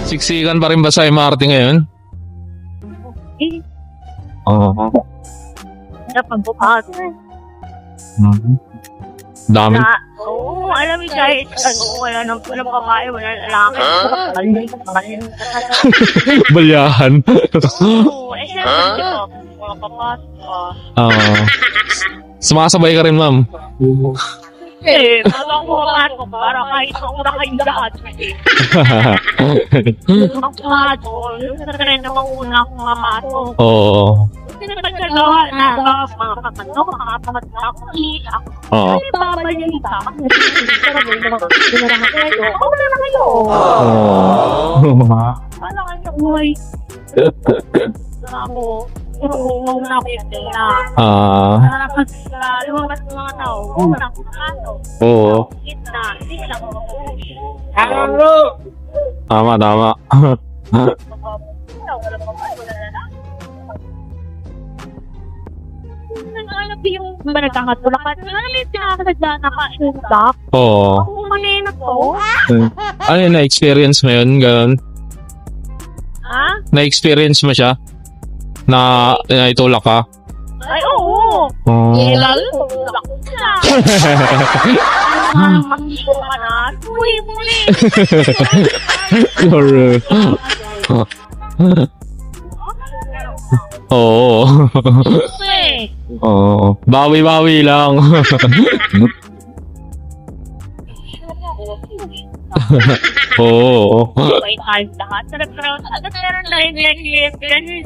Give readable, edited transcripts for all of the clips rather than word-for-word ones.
Siksikan pa rin ba sa MRT ngayon? Oo. Dapat bukas. Dami. Oo, alam mo kahit ano, wala nang babae, wala lalaki. Balyahan. Oo, syempre, diba, mga papasok ka. Oo. Sumasabay ka rin, ma'am. Bago ako papasok, para kahit ako na kayong lahat. Ang pasok, yung rin na mauna akong mamasok. Oo. Pinagkagawa na mga kapatid, makakapagod ako. Oo. Ay, babalita. Ako na lang kayo. Wala kayo, boy. Ako, umuwi na ako yung tela. Tapos, lumabas ng mga tao. Wala akong kaso. Oo. Kita, hindi lang ako. Tama. Wala na. Naghanap yung nagkakatulakan. Alam mo yung pinakasadya na ka-shock? Oo. Ako manina to. Ano yun, na-experience mo yun? Ganun? Ha? Na-experience mo siya? Na itulak ka? Ay, oo. Oo. Lalo, tulak ko na. Makikita ka na. Muli. Sorry. Oo. Kasi, Oo. Bawi-bawi lang. Oo. may time lahat. Nagkaroon na rin ganyan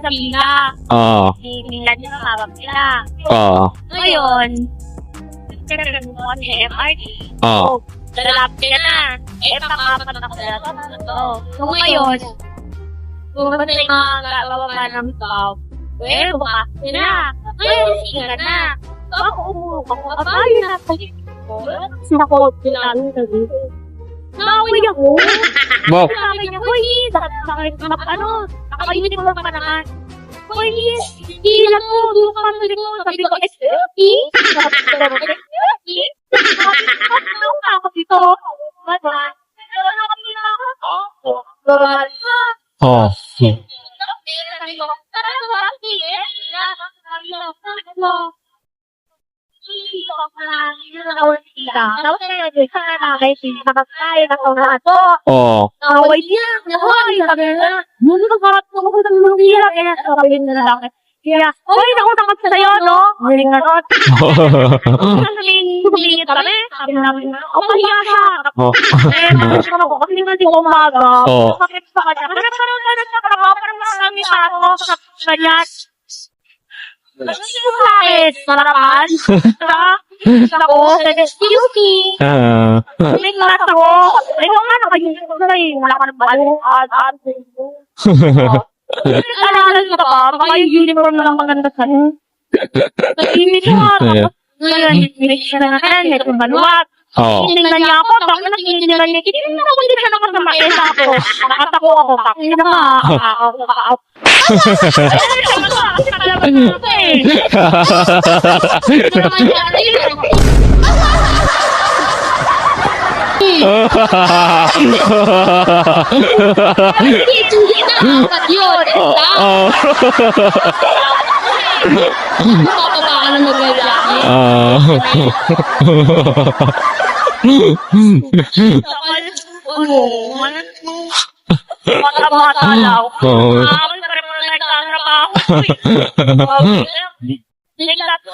sa Mila. Mila nila hawak nila. Ngayon, nagkaroon mo kami sa MRT. Lalapit ka na. Pakapat ako na ito. So ngayon, pumunta yung mga bababa ng tao. Well, bukas na. Ngayon, siya na. So ako umulong ako. Abay na sa ko. Sinakot sila sa dito. Nakawin ako. Bok. Sabi niya, hoy, nakayunit mo pa naman. Hoy, hindi lang po, doon ka sabi ko. Sabi ko, SLP? SLP? Ako dito. Ano kami na ako? Oo. Sabi ko, tara na ba? Tapos kaya doon sa nakakay nakakaya na ako na ito. Naway niya. Hoy, sabi na. Muna ka sarap ko kung saan mo nila. Kaya sabi na lang. Kaya, hoy, nakutakot sa sayo, no? Muling nga ron. Humingit kami. Sabi namin, mahiya siya. Kasi hindi ko umaga. Sakit sa kanya. Parang sa trabaho. Parang marami ako sa kanya. Kahit sarapan, ako, excuse me, may class ako, ikaw nga nakayunit ko na wala ka ng balo, alam mo ka, baka yung uniform na lang maganda sa'yo. Nag-imit mo nga, ngayon, siya na natin, ito yung baluat. Tingnan niya ako, tapos nag-inilan niya, hindi na ako hindi siya nakasama ako, nakatako ako, hindi na nga, matalaw.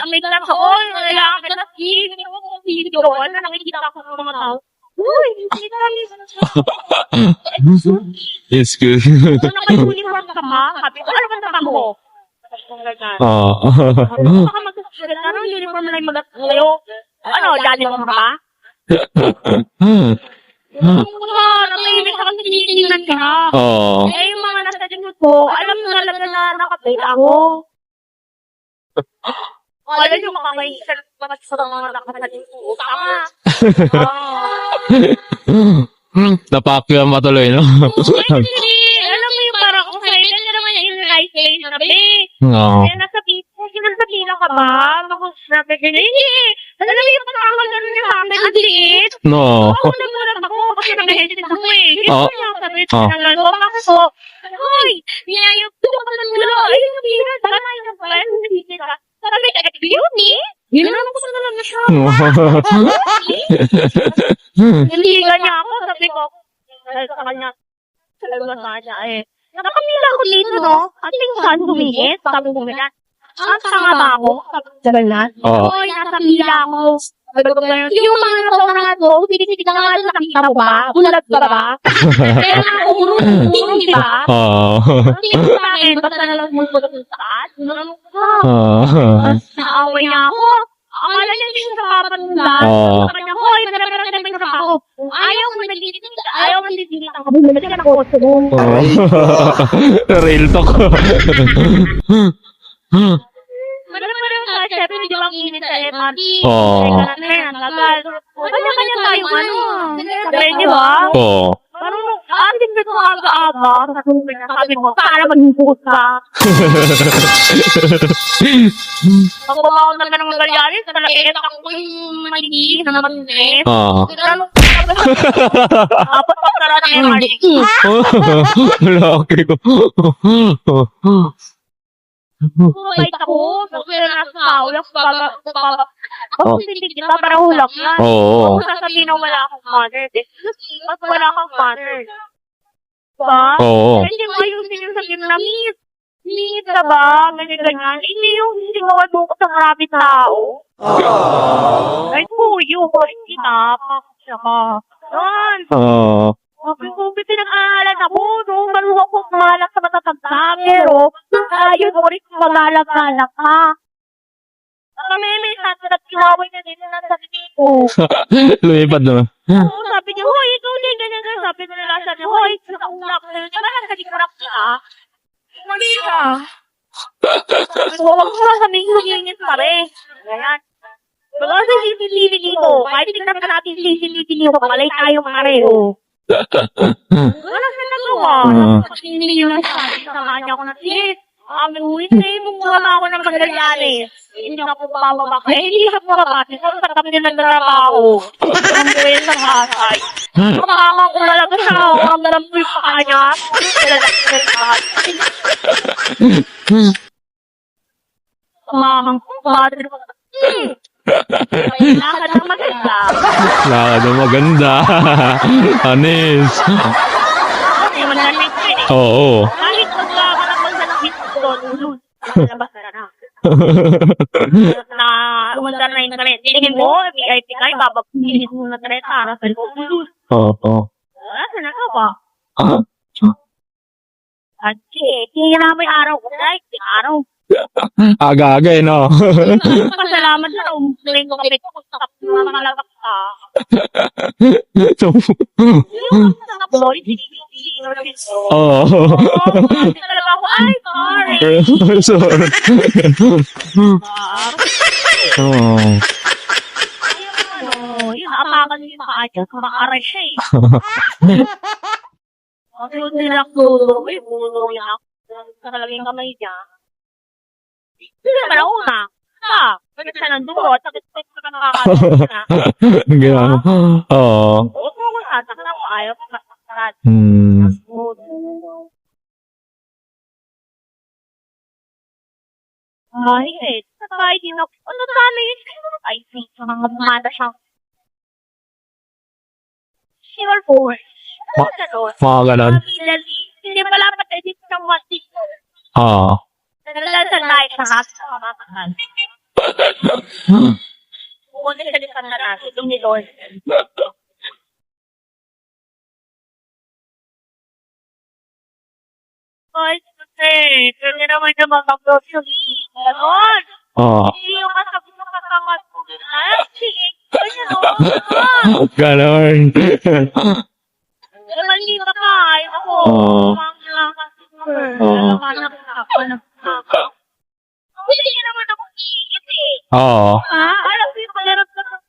May lang sa all, kailangan ka na hindi ko kung video, nakikita ko ng mga tao. Uy, hindi kami. It's good. Nakapag-uniform ka ma? Sabi ko, ano ba naman mo? Baka mag-uniform ano, uniform na yung mag-ngayo. Ano, dali mo ba? Nakainis ako sa tinitingnan ka. Eh, yung mga nasa dyan ko, alam mo talaga na nakapit ako. Alam nyo, makakaisan sa mga nakapit ko. Tama. Napakyam matuloy, no? Hindi. Alam mo yung parang kung kailan nyo naman yung right lane na sabi. Kaya nasa pila ka ba? Bakit sabi ko, hindi. Alam mo yung pagkakagano niya sa akin, ang liit. No. Ako nagulat ako kasi nag-hesitate ako eh. Oh. Hindi niya sabi, tinanggal ko ako. Hoy, niyayap ko ako ng gulo. Ay, sabihin, tara na yung friend. Sabi, beauty? Ginawa ko sa nalang na siya. Niligan niya ako, sabi ko, sa kanya, talaga sa kanya eh. Nakamila ako dito, no? At yung saan bumingit? Sabi ko, ganyan. Tanga ba ako? Sabi ko, ganyan. Hoy, nasa pila ako. Yung mga restaurant ko, hindi ka nga nakita mo ba? Bulag ka ba? Kaya nga ako, urong, di ba? Hindi ko sa akin, basta nalang mo sa taas. Naaway niya ako. Akala niya hindi sa papanula. Sabi niya, hoy, nararamdaman namin sa ako. Ayaw mo nagdidit ang kabulad ka na kotse mo. Real talk. Marami sa syempre, hindi lang init sa MRT. Kanya-kanya tayo, di ba? Parang, din ko aga-aga. Sabi ko, para mag-impose ka. Ako ba ako talaga ng magalyari? Talaga, ako yung maligi na naman eh. Apat pa tara ng MRT. Laki ko. Kahit ako, pero nasa hulak, hindi kita para hulak na. Oo. Sasabihin na wala akong mother. At wala kang mother. Diba? Oo. Hindi mo ayusin yung sabihin na, Miss, ka ba? Ganyan. Hindi mo madukot sa maraming tao. Ay, kuyo, hindi na. Pakasya ka. Yan. Sabi, pinag-aalan ako, no? Maluwag ko malak sa matatagda, pero ayun ko rin magalang-galang ka. Kami may sasarat kinaway na din na sabi ko. Lumipad naman. Oo, sabi niya, hoy, ikaw din, ganyan. Sabi ko nila sa niya, hoy, nakaulak ko na yun. Diba, nagkadikurap siya? Mali ka. Sabi ko, huwag mo sabihin ko yun pare. Ganyan. Baga sa CCTV dito, kahit tignan ka natin CCTV dito, malay tayo pareho. Wala siya nagawa. Kasi hindi yun ang sabi sa kanya ko na, sis, hindi mo muna ako ng magalyari. Hindi ako bababa. Hindi ako bababa. Siguro sa kami din nagdarabaho. Ang gawin sa masay. Makakang ko talaga siya. Ang dalam ko yung pakanya. Makakang ko. Lakad na maganda. Lakad na maganda. Anis. Hindi man namin ko eh. Oo. Kahit magkaka na magdalawin ko doon. Labas na. Na umanda na yung taret. Tingin mo, VIP ka, ibabagpilis mo na taret para sa lulus. Oo. Saan ka ba? At kaya na may araw ko na, araw. Aga-aga eh, no? Pasalamat na umuling ko kapit ko sa mga labak ka. Yung mga boy, Oo. talaga ako, ay, sorry. Sorry. Oo. Yung apakan yung makaadya, kumakaray siya eh. Kasi yung nilakdo, may bulo niya ako. Talaga yung kamay niya. Hindi naman ako na. Pagkat siya nandun, sakit ka nakakalaman na. Gano'n. Oo. Huwag mo kung sasak na ako, ayaw ko kasakarat. Ay, sabay din ako. Ano sana yun? Ay, sa mga bumata siyang sure force. Ano gano'n? Mga ganon. Hindi pala patay sa masik. Oo. Naglalasa tayo sa hasa sa mamakan. Pumunta siya din sa naras. Itong ni Lord. Ay, hindi naman niya mag-upload yung ganon. Oo. Hindi yung kasabi ng kasamat ko. Ay, sige. Ganon. Mali ka ka. Ako. Hindi naman ako iikit eh. Oo. Alam ko yung malarap ka ng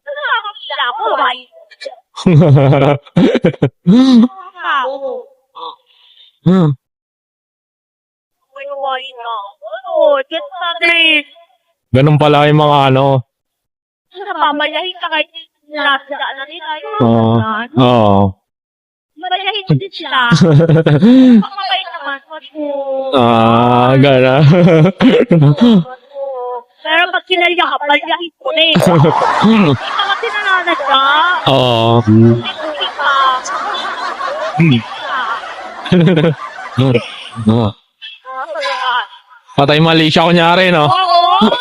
nakakapila ako. Ay. May wine na. Ano? Get sa drink. Ganun pala yung mga ano. Napamalahin ka kahit nasa na nila. Oo. Oo. Malahin din sila. Pamabay naman. Gana. Pero pag sinalya ka, palahin ko na eh. Hindi ka kasi nananadya. Oo. Hindi ka. Hindi ka. Patay mali siya kunyari, no? Oo.